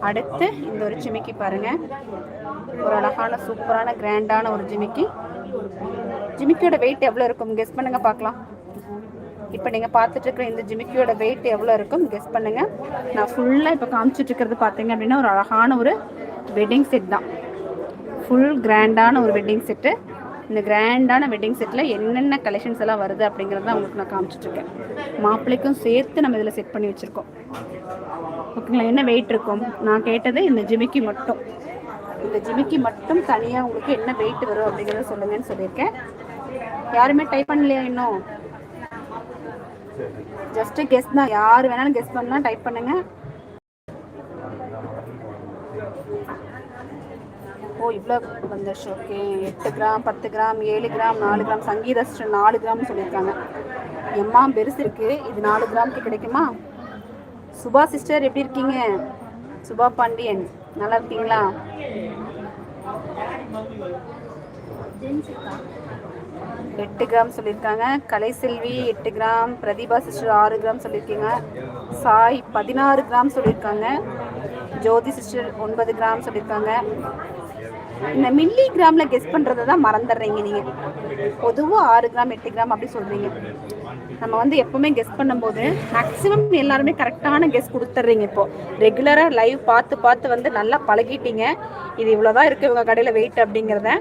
அடுத்து இந்த ஒரு ஜிமிக்கி பாருங்கள், ஒரு அழகான சூப்பரான கிராண்டான ஒரு ஜிமிக்கி. ஜிமிக்கியோட வெயிட் எவ்வளோ இருக்கும் கெஸ் பண்ணுங்கள் பார்க்கலாம். இப்போ நீங்கள் பார்த்துட்ருக்குற இந்த ஜிமிக்கியோட வெயிட் எவ்வளோ இருக்கும் கெஸ் பண்ணுங்கள். நான் ஃபுல்லாக இப்போ காமிச்சிட்ருக்கிறது பார்த்தீங்க அப்படின்னா ஒரு அழகான ஒரு வெட்டிங் செட் தான். ஃபுல் கிராண்டான ஒரு வெட்டிங் செட்டு. இந்த கிராண்டான வெட்டிங் செட்டில் என்னென்ன கலெக்ஷன்ஸ் எல்லாம் வருது அப்படிங்கிறது தான் உங்களுக்கு நான் காமிச்சிட்ருக்கேன். மாப்பிள்ளைக்கும் சேர்த்து நம்ம இதில் செட் பண்ணி வச்சுருக்கோம். ஓகேங்களா? என்ன வெயிட் இருக்கும் நான் கேட்டது இந்த ஜிமிக்கி மட்டும். இந்த ஜிமிக்கி மட்டும் தனியாக உங்களுக்கு என்ன வெயிட் வரும் அப்படிங்கிறத சொல்லுங்கன்னு சொல்லியிருக்கேன். யாருமே டைப் பண்ணலையா இன்னும்? ஜஸ்ட்டு கெஸ் தான், யார் வேணாலும் கெஸ் பண்ணலாம், டைப் பண்ணுங்கள். ஓ இவ்வளோ வந்துருச்சு. Okay, 8 gram 10 gram 7 gram 4 gram Sangeetha sister 4 கிராம்னு சொல்லியிருக்காங்க. எம்மா பெருசு இருக்குது, இது 4 கிராமுக்கு கிடைக்குமா? சுபா சிஸ்டர் எப்படி இருக்கீங்க? சுபா பாண்டியன் நல்லா இருக்கீங்களா? எட்டு கிராம் சொல்லியிருக்காங்க. Kalaiselvi 8 gram, Pratibha sister 6 gram சொல்லியிருக்கீங்க. சாய் 16 கிராம் சொல்லியிருக்காங்க. ஜோதி சிஸ்டர் 9 கிராம் சொல்லியிருக்காங்க. இந்த மில்லி கிராமில் கெஸ் பண்ணுறதை தான் மறந்துடுறீங்க நீங்கள். பொதுவாக 6 கிராம் 8 கிராம் அப்படி சொல்கிறீங்க. நம்ம வந்து எப்போவுமே கெஸ் பண்ணும்போது மேக்ஸிமம் எல்லாருமே கரெக்டான கெஸ் கொடுத்துட்றீங்க. இப்போது ரெகுலராக லைவ் பார்த்து வந்து நல்லா பழகிட்டீங்க. இது இவ்வளோதான் இருக்குது இவங்க கடையில் வெயிட் அப்படிங்கிறத.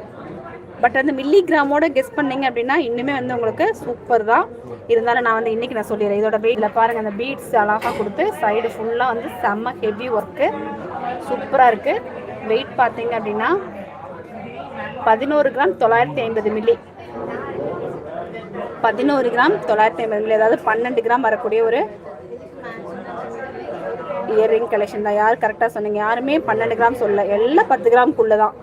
பட் வந்து மில்லி கிராமோட கெஸ் பண்ணிங்க அப்படின்னா இன்னுமே வந்து உங்களுக்கு சூப்பர் தான். இருந்தாலும் நான் வந்து இன்றைக்கி நான் சொல்லிடுறேன். இதோட வெயிட்டில் பாருங்கள், அந்த பீட்ஸ் அழகாக கொடுத்து சைடு ஃபுல்லாக வந்து செம்ம ஹெவி ஒர்க்கு சூப்பராக இருக்குது. வெயிட் பார்த்தீங்க அப்படின்னா 11 கிராம் 950 மில்லி. 11 கிராம் 950 மில்லி, அதாவது 12 கிராம் வரக்கூடிய ஒரு இயர்ரிங் கலெக்ஷன் தான். யார் கரெக்டாக சொன்னீங்க? யாருமே 12 கிராம் சொல்லல, எல்லாம் 10 கிராமுக்குள்ளே தான்.